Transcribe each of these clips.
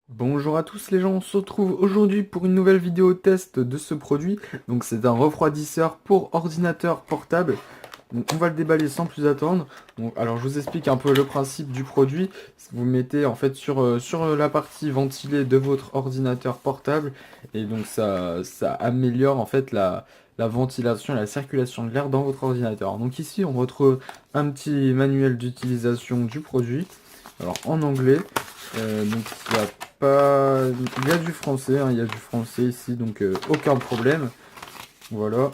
Bonjour à tous les gens, on se retrouve aujourd'hui pour une nouvelle vidéo test de ce produit. Donc c'est un refroidisseur pour ordinateur portable. Donc on va le déballer sans plus attendre. Donc, alors je vous explique un peu le principe du produit. Vous mettez en fait sur la partie ventilée de votre ordinateur portable et donc ça améliore en fait la ventilation et la circulation de l'air dans votre ordinateur. Donc ici on retrouve un petit manuel d'utilisation du produit. Alors en anglais, donc il y a pas, il y a du français, hein, il y a du français ici, donc aucun problème. Voilà.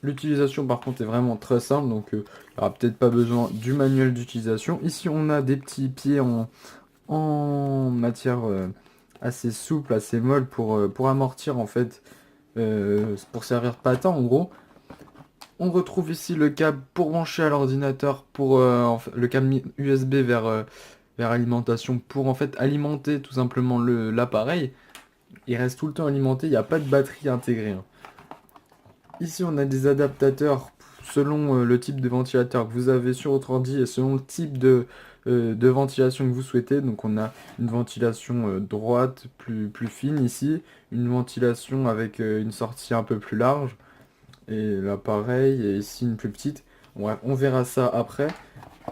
L'utilisation par contre est vraiment très simple, donc il n'y aura peut-être pas besoin du manuel d'utilisation. Ici on a des petits pieds en matière assez souple, assez molle pour amortir en fait, pour servir de patin en gros. On retrouve ici le câble pour brancher à l'ordinateur, pour le câble USB vers alimentation, pour en fait alimenter tout simplement l'appareil. Il reste tout le temps alimenté, il n'y a pas de batterie intégrée, hein. Ici, on a des adaptateurs selon le type de ventilateur que vous avez sur votre ordi et selon le type de ventilation que vous souhaitez. Donc, on a une ventilation droite, plus fine ici, une ventilation avec une sortie un peu plus large, et là pareil, et ici une plus petite. Ouais, on verra ça après.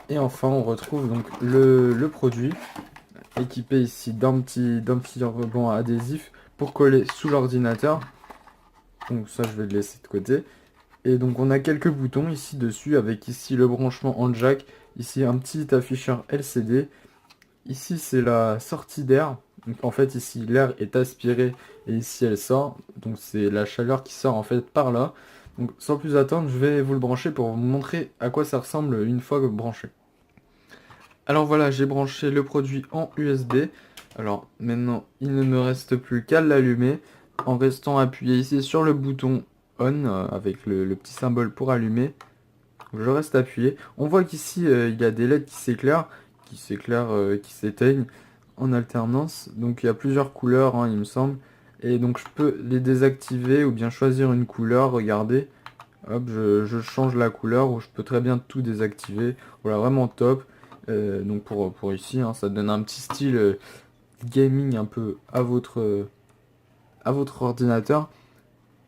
Et enfin, on retrouve donc le produit équipé ici d'un petit ruban adhésif pour coller sous l'ordinateur. Donc ça, je vais le laisser de côté. Et donc on a quelques boutons ici dessus avec ici le branchement en jack, ici un petit afficheur LCD. Ici c'est la sortie d'air. Donc en fait ici l'air est aspiré et ici elle sort. Donc c'est la chaleur qui sort en fait par là. Donc sans plus attendre, je vais vous le brancher pour vous montrer à quoi ça ressemble une fois que branché. Alors voilà, j'ai branché le produit en USB. Alors maintenant, il ne me reste plus qu'à l'allumer en restant appuyé ici sur le bouton on avec le petit symbole pour allumer. Je reste appuyé. On voit qu'ici il y a des LED qui s'éclairent, qui s'éteignent en alternance. Donc il y a plusieurs couleurs, hein, il me semble. Et donc je peux les désactiver ou bien choisir une couleur. Regardez, hop, je change la couleur ou je peux très bien tout désactiver. Voilà, vraiment top. Donc pour ici, hein, ça donne un petit style gaming un peu à votre ordinateur.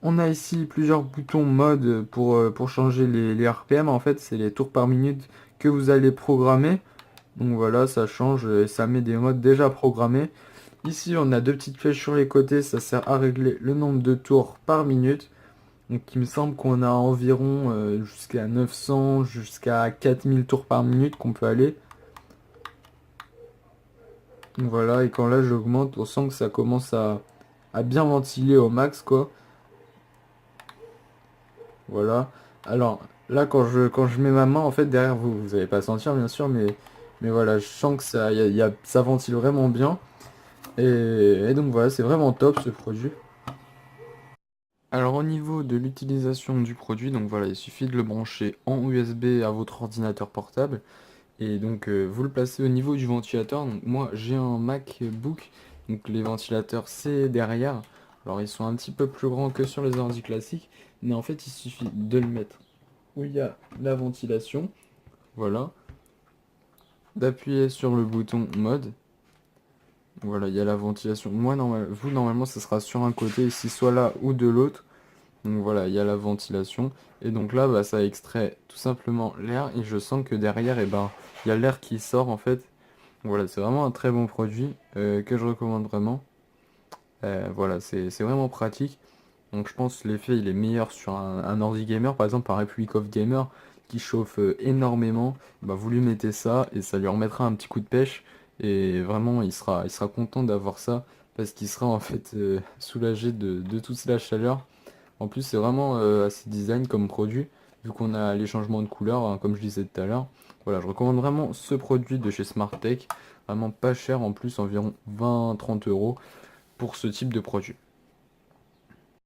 On a ici plusieurs boutons mode pour changer les RPM. En fait, c'est les tours par minute que vous allez programmer. Donc voilà, ça change et ça met des modes déjà programmés. Ici, on a deux petites flèches sur les côtés. Ça sert à régler le nombre de tours par minute. Donc il me semble qu'on a environ jusqu'à 900, jusqu'à 4000 tours par minute qu'on peut aller. Donc voilà, et quand là j'augmente, on sent que ça commence à bien ventiler au max, quoi. Voilà. Alors là, quand je mets ma main, en fait, derrière vous, vous n'allez pas sentir, bien sûr, mais voilà, je sens que ça ventile vraiment bien. Et donc voilà, c'est vraiment top ce produit. Alors au niveau de l'utilisation du produit, donc voilà, il suffit de le brancher en USB à votre ordinateur portable. Et donc vous le placez au niveau du ventilateur. Donc moi j'ai un MacBook, donc les ventilateurs c'est derrière. Alors ils sont un petit peu plus grands que sur les ordi classiques, mais en fait il suffit de le mettre où il y a la ventilation, voilà, d'appuyer sur le bouton mode. Voilà, il y a la ventilation. Vous normalement ça sera sur un côté ici, soit là ou de l'autre. Donc voilà, il y a la ventilation. Et donc là, bah, ça extrait tout simplement l'air. Et je sens que derrière, eh ben, il y a l'air qui sort en fait. Voilà, c'est vraiment un très bon produit que je recommande vraiment. Voilà, c'est vraiment pratique. Donc je pense que l'effet il est meilleur sur un ordi gamer, par exemple un Republic of Gamer qui chauffe énormément. Bah, vous lui mettez ça et ça lui remettra un petit coup de pêche. Et vraiment, il sera content d'avoir ça parce qu'il sera en fait soulagé de toute la chaleur. En plus, c'est vraiment assez design comme produit, vu qu'on a les changements de couleur, hein, comme je disais tout à l'heure. Voilà, je recommande vraiment ce produit de chez SmartTech, vraiment pas cher en plus, environ 20-30 € pour ce type de produit.